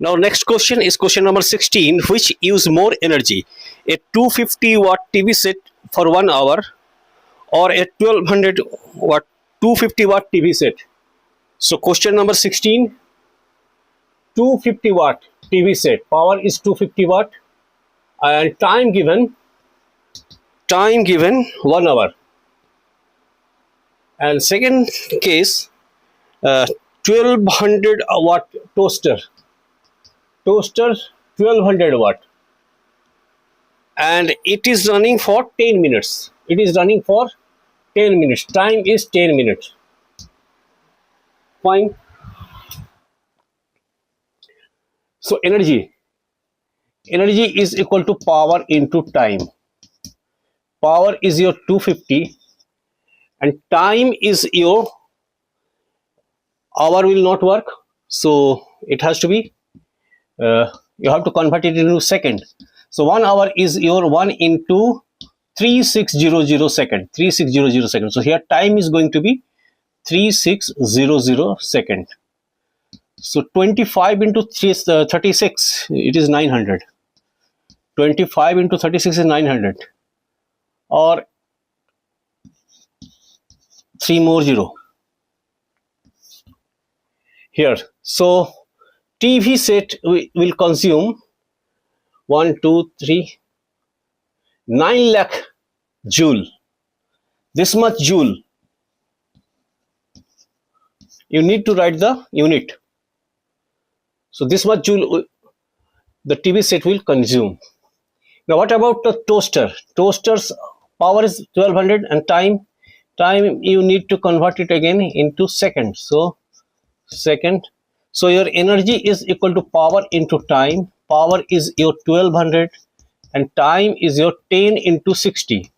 Now next question is question number 16, which use more energy, a 250 watt TV set for 1 hour or a 1200 watt 250 watt TV set. So question number 16, 250 watt TV set, power is 250 watt and time given 1 hour. And second case, 1200 watt toaster 1200 watt, and it is running for 10 minutes. Time is 10 minutes. Fine. So energy is equal to power into time. Power is your 250 and time is your, hour will not work, so it has to be you have to convert it into second. So 1 hour is your 1 into 3600 second. So here time is going to be 3600 second. So 25 into 36, it is 900. 25 into 36 is 900, or 3 more 0 here. So TV set will consume 9 lakh joule. This much joule. You need to write the unit. So this much joule the TV set will consume. Now what about the toaster? Toaster's power is 1200 and time you need to convert it again into seconds. So second. So your energy is equal to power into time. Power is your 1200 and time is your 10 into 60.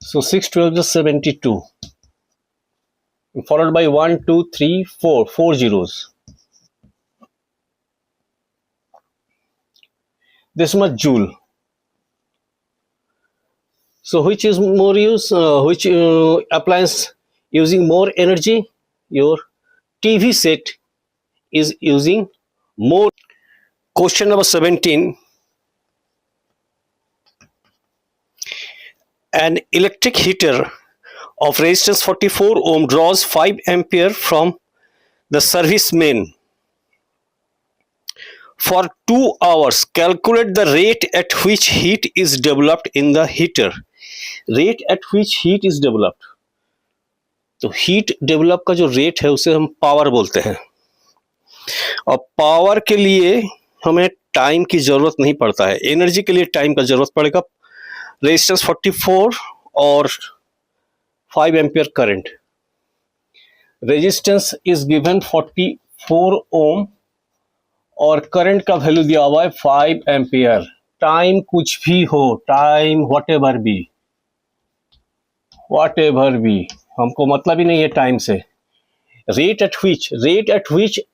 So 6 12 is 72. Followed by 1 2 3 4 4 zeros. This much joule. So which is more use? Which appliance using more energy? Your TV set is using more. Question number 17. An electric heater of resistance 44 ohm draws 5 ampere from the service main. For 2 hours, calculate the rate at which heat is developed in the heater. Rate at which heat is developed. तो heat develop का जो rate है उसे हम power बोलते हैं, और power के लिए हमें टाइम की जरूरत नहीं पड़ता है, एनर्जी के लिए टाइम का जरूरत पड़ेगा. रेजिस्टेंस 44 और 5 ampere current. Resistance is given 44 ओम और करंट का वैल्यू दिया हुआ है 5 एम्पियर. टाइम कुछ भी हो, टाइम व्हाटएवर बी, हमको मतलब ही नहीं है टाइम से. Rate at which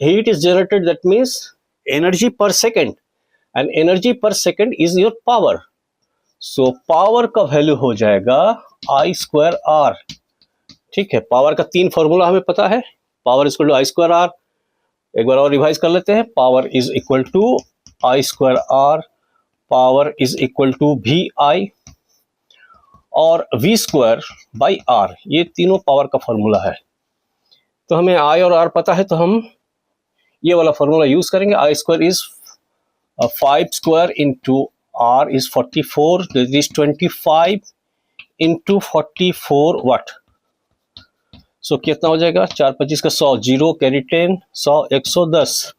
heat is generated, that means energy पर सेकेंड, एंड एनर्जी पर second is your power. So power का वैल्यू हो जाएगा I²R. ठीक है, पावर का 3 फॉर्मूला हमें पता है. Power is equal to I²R. एक बार और रिवाइज कर लेते हैं. Power is equal to I²R, power is equal to VI और V² बाई R. ये तीनों पावर का फॉर्मूला है. तो हमें I और R पता है, तो हम ये वाला फॉर्मूला यूज करेंगे. I² is 5² into R is 44, this is 25 into 44 वाट. सो कितना हो जाएगा? 4 25 का 100, 0 कैरी 10, 100 110.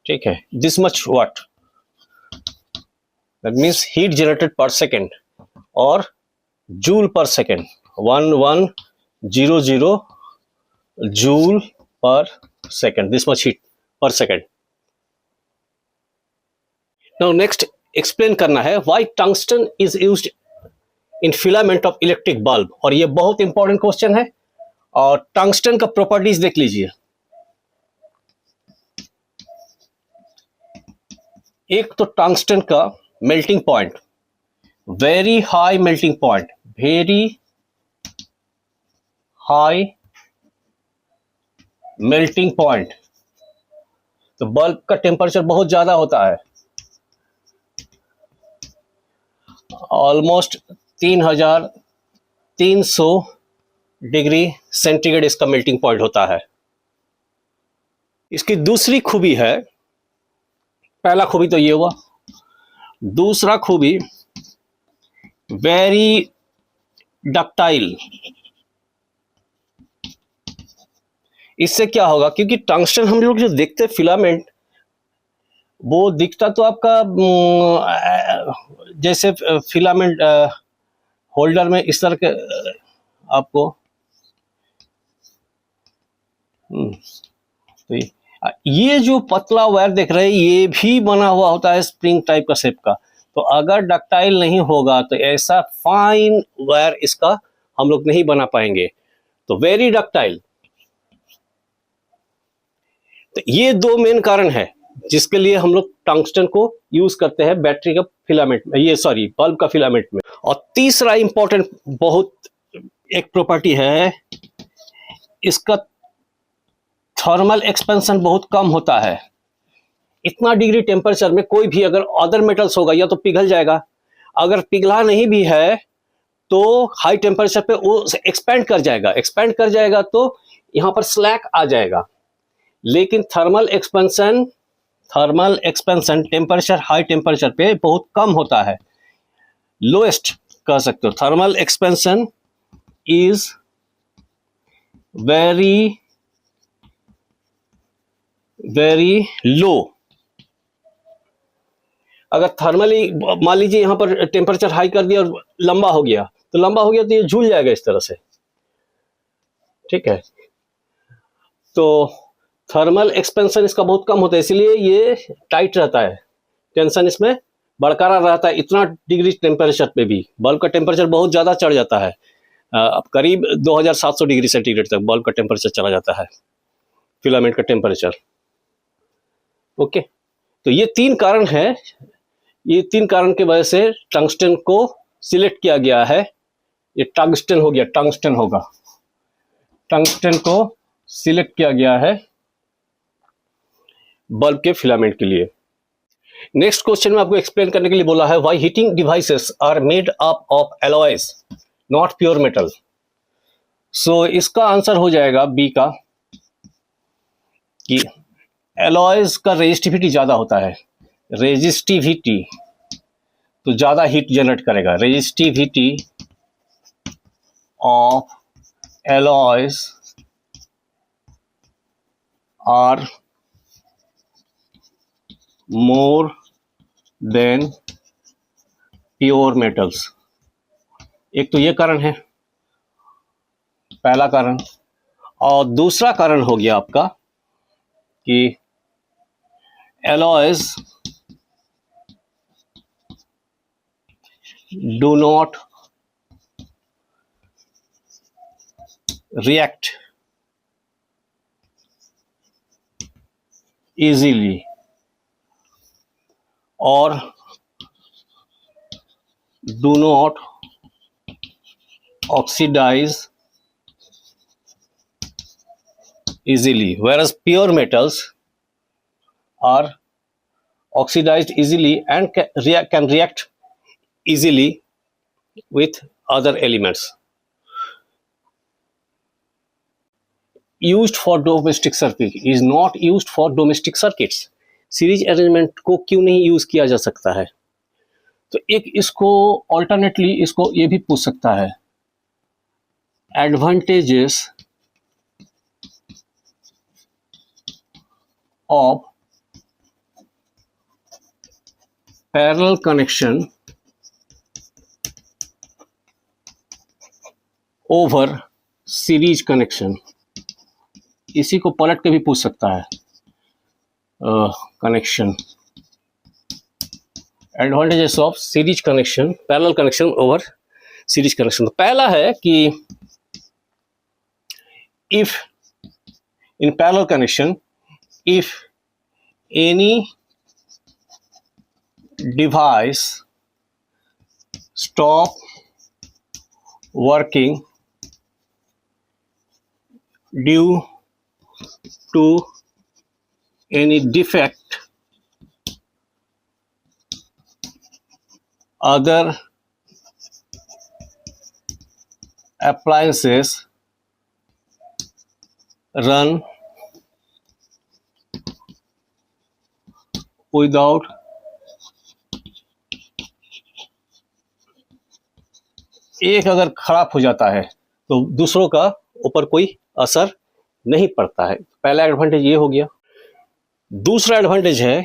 ठीक है, this much watt, that means heat generated per second, और joule per second 1100 joule per second. This much heat per second. Now next explain करना है why tungsten is used in filament of electric bulb. और ये बहुत important question है, और tungsten का properties देख लीजिए. एक तो टंगस्टन का melting point, very high melting point, very high melting point. तो बल्ब का टेम्परेचर बहुत ज्यादा होता है, ऑलमोस्ट 3300 डिग्री सेंटीग्रेड इसका मेल्टिंग पॉइंट होता है। इसकी दूसरी खूबी है, पहला खूबी तो ये हुआ, दूसरा खूबी वेरी डक्टाइल। इससे क्या होगा, क्योंकि टंगस्टन हम लोग जो देखते हैं फिलामेंट, वो दिखता तो आपका जैसे फिलामेंट होल्डर में इस तरह के आपको तो ये जो पतला वायर देख रहे हैं ये भी बना हुआ होता है स्प्रिंग टाइप का शेप का। तो अगर डक्टाइल नहीं होगा तो ऐसा फाइन वायर इसका हम लोग नहीं बना पाएंगे। तो वेरी डक्टाइल। तो ये दो मेन कारण है जिसके लिए हम लोग टंगस्टन को यूज करते हैं बैटरी का फिलामेंट में, ये सॉरी बल्ब का फिलामेंट में। और तीसरा इंपॉर्टेंट बहुत एक प्रॉपर्टी है, इसका थर्मल एक्सपेंशन बहुत कम होता है। इतना डिग्री टेम्परेचर में कोई भी अगर अदर मेटल्स होगा या तो पिघल जाएगा, अगर पिघला नहीं भी है तो हाई टेम्परेचर पे वो एक्सपैंड कर जाएगा, एक्सपैंड कर जाएगा तो यहां पर स्लैक आ जाएगा। लेकिन thermal expansion temperature high temperature पे बहुत कम होता है, लोएस्ट कह सकते हो। Thermal expansion is very low. अगर थर्मली मान लीजिए यहां पर टेम्परेचर हाई कर दिया और लंबा हो गया तो ये झूल जाएगा इस तरह से, ठीक है। तो थर्मल एक्सपेंशन इसका बहुत कम होता है, इसलिए ये टाइट रहता है, टेंशन इसमें बरकरार रहता है। इतना डिग्री टेम्परेचर पे भी बल्ब का टेम्परेचर बहुत ज़्यादा चढ़ जाता है, अब करीब 2700 डिग्री सेंटीग्रेड तक बल्ब का टेम्परेचर चला जाता है, फिलामेंट का टेम्परेचर। ओके, तो ये तीन कारण है, ये तीन कारण की वजह से टंगस्टन को सिलेक्ट किया गया है। ये टंगस्टन हो गया, टंगस्टन होगा, टंगस्टन को सिलेक्ट किया गया है बल्ब के फिलामेंट के लिए। नेक्स्ट क्वेश्चन में आपको एक्सप्लेन करने के लिए बोला है, why heating devices are made up of alloys not pure metal. So इसका आंसर हो जाएगा बी का, कि एलॉयज का रेजिस्टिविटी ज्यादा होता है, रेजिस्टिविटी तो ज्यादा हीट जनरेट करेगा। Resistivity of alloys are more than pure metals. एक तो ये कारण है, पहला कारण। और दूसरा कारण हो गया आपका कि alloys do not react easily और do not oxidize easily, whereas pure metals are oxidized easily and can react easily with other elements. Used for domestic circuit is not used for domestic circuits. Series arrangement को क्यों नहीं use किया जा सकता है? तो एक इसको ऑल्टरनेटली इसको ये भी पूछ सकता है, advantages of parallel connection over series connection. इसी को पलट के भी पूछ सकता है, connection, advantages of series connection, parallel connection over series connection. तो पहला है कि if in parallel connection, if any device stop working due to any defect, other appliances run without एक अगर खराब हो जाता है तो दूसरों का ऊपर कोई असर नहीं पड़ता है। पहला एडवांटेज ये हो गया। दूसरा एडवांटेज है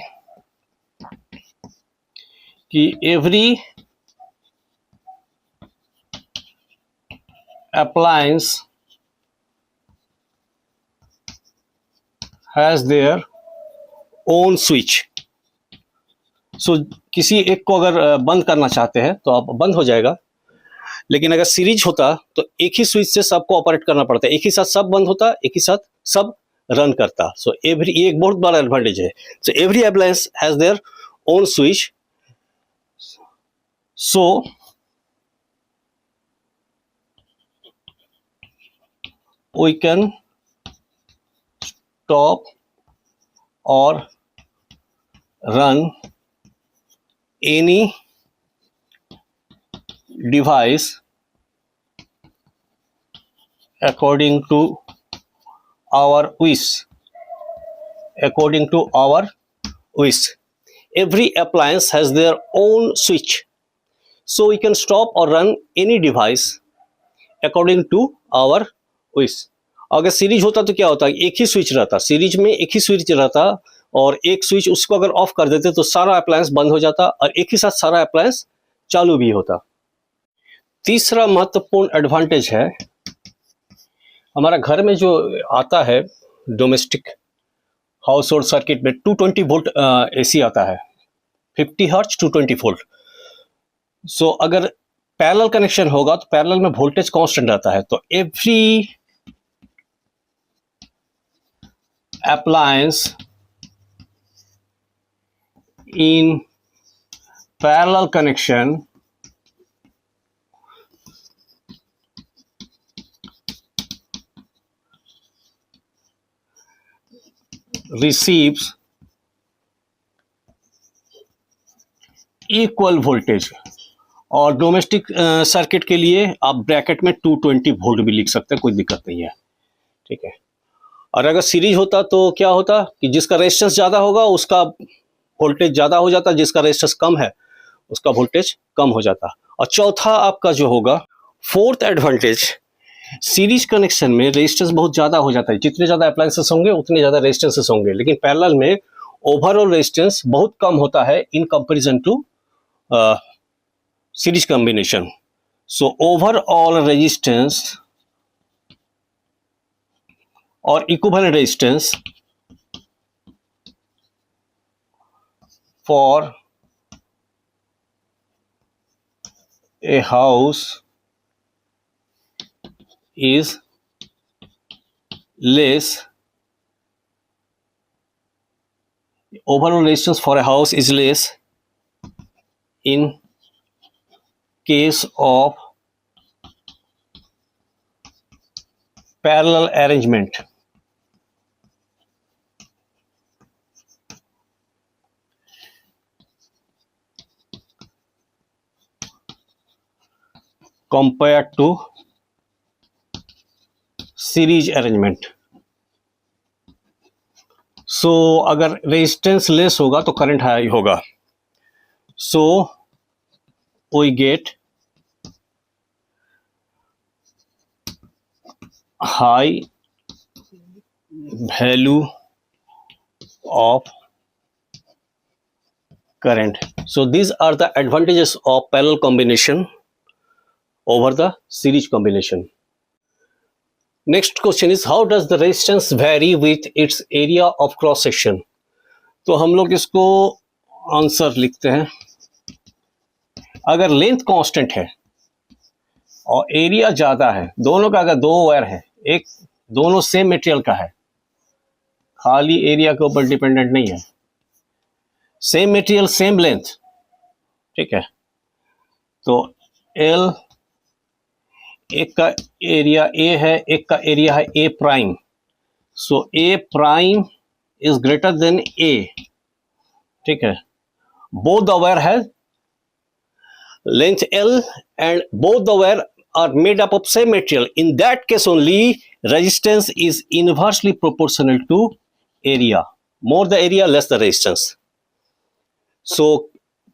कि every appliance has their own switch. So किसी एक को अगर बंद करना चाहते हैं तो आप बंद हो जाएगा, लेकिन अगर सीरीज होता तो एक ही स्विच से सबको ऑपरेट करना पड़ता, एक ही साथ सब बंद होता, एक ही साथ सब रन करता। सो एवरी, ये एक बहुत बड़ा एडवांटेज है। So every appliance has their own switch, so we can stop or run any device according to our wish. According to our wish. Every appliance has their own switch, so we can stop or run any device according to our wish. अगर series होता तो क्या होता, एक ही switch रहता, series में एक ही switch रहता, और एक स्विच उसको अगर ऑफ कर देते तो सारा अप्लायंस बंद हो जाता और एक ही साथ सारा अप्लायंस चालू भी होता। तीसरा महत्वपूर्ण एडवांटेज है, हमारा घर में जो आता है डोमेस्टिक हाउस होल्ड सर्किट में 220 वोल्ट एसी आता है, 50 हर्ट्ज 220 वोल्ट। सो अगर पैरेलल कनेक्शन होगा तो पैरेलल में वोल्टेज कांस्टेंट रहता है, तो एवरी अप्लायंस इन parallel connection receives equal voltage. और डोमेस्टिक सर्किट के लिए आप ब्रैकेट में 220 वोल्ट भी लिख सकते हैं, कोई दिक्कत नहीं है, ठीक है। और अगर सीरीज होता तो क्या होता कि जिसका रेजिस्टेंस ज़्यादा होगा उसका वोल्टेज ज़्यादा हो जाता, जिसका रेजिस्टेंस कम है उसका वोल्टेज कम हो जाता। और चौथा आपका जो होगा, फोर्थ एडवांटेज, सीरीज कनेक्शन में रेजिस्टेंस बहुत ज़्यादा हो जाता है, जितने ज़्यादा अप्लायंसेस होंगे उतने ज़्यादा रेजिस्टेंसेस होंगे, लेकिन पैरेलल में ओवरऑल रेजिस्टेंस बहुत कम होता है in comparison to series combination. So overall resistance और equivalent resistance for a house is less, overall resistance for a house is less in case of parallel arrangement. Compared to series arrangement. So अगर resistance less होगा तो current high होगा, so we get high value of current. So these are the advantages of parallel combination over the series combination. Next question is, how does the resistance vary with its area of cross section? तो हम लोग इसको answer लिखते हैं। अगर length constant है और area ज़्यादा है, दोनों का अगर दो वायर है, एक दोनों सेम मटेरियल का है, खाली एरिया के ऊपर डिपेंडेंट नहीं है, सेम मटेरियल सेम लेंथ, ठीक है, तो एल एक का एरिया ए है, एक का एरिया है A prime, so A prime is greater than A, ठीक है, both the wire has length L and both the wire are made up of same material. In that case only resistance is inversely proportional to area. More the area, less the resistance. So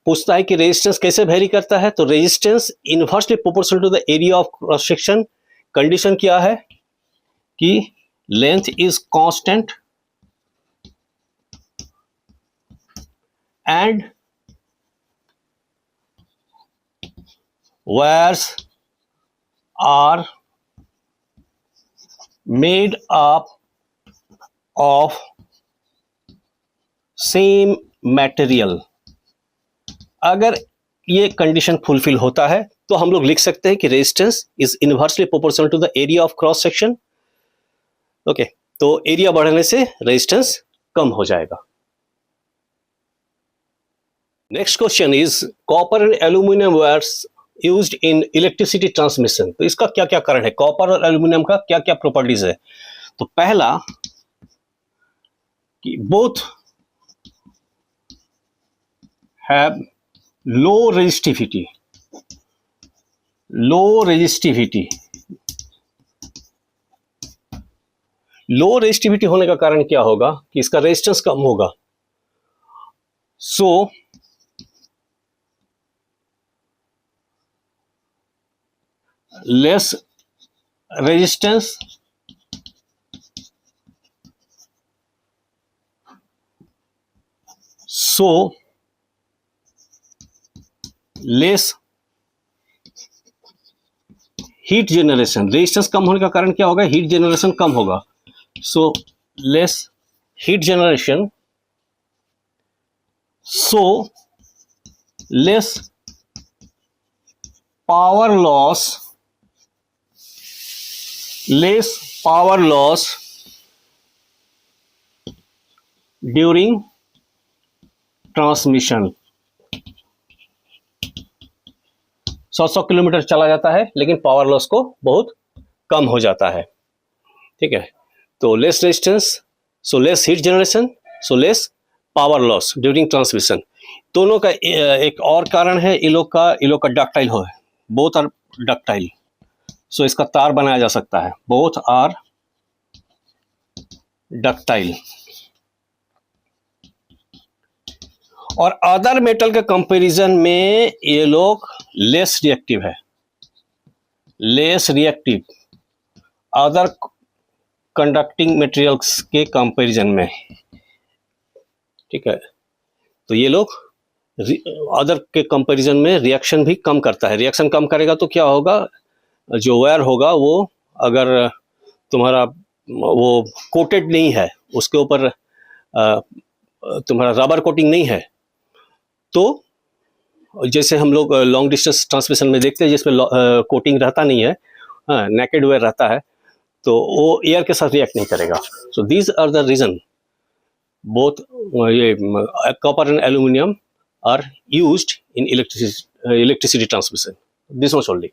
पूछता है कि resistance कैसे very करता है, तो resistance inversely proportional to the area of cross section. Condition क्या है कि length is constant and wires are made up of same material. अगर ये कंडीशन फुलफिल होता है तो हम लोग लिख सकते हैं कि resistance is inversely proportional to the area of cross section. Okay, तो एरिया बढ़ने से रेजिस्टेंस कम हो जाएगा. Next question is copper and aluminium wires used in electricity transmission. तो इसका क्या क्या कारण है, कॉपर और एल्यूमिनियम का क्या क्या प्रॉपर्टीज है. तो पहला कि both have low resistivity. Low resistivity होने का कारण क्या होगा कि इसका रेजिस्टेंस कम होगा. So less resistance, so less heat generation. Resistance कम होने का कारण क्या होगा, हीट जनरेशन कम होगा. So less heat generation, so less power loss, during transmission. 100 kilometre चला जाता है लेकिन पावर लॉस को बहुत कम हो जाता है. ठीक है, तो less resistance, so less heat generation, so less power loss during transmission. दोनों का एक और कारण है, ये लोग का डक्टाइल हो, बोथ आर डक्टाइल. सो इसका तार बनाया जा सकता है, बोथ आर डक्टाइल. और अदर मेटल के कंपैरिजन में ये लोग लेस रिएक्टिव है, less reactive other conducting materials के कंपैरिजन में. ठीक है, तो ये लोग अदर के कंपैरिजन में रिएक्शन भी कम करता है. रिएक्शन कम करेगा तो क्या होगा, जो वायर होगा वो अगर तुम्हारा वो कोटेड नहीं है, उसके ऊपर तुम्हारा रबर कोटिंग नहीं है, तो जैसे हम लोग लॉन्ग डिस्टेंस ट्रांसमिशन में देखते हैं जिसमें कोटिंग रहता नहीं है, नेकेड वायर रहता है, तो वो एयर के साथ रिएक्ट नहीं करेगा. So these are the reason both ये copper and aluminium are used in electricity transmission. This much only.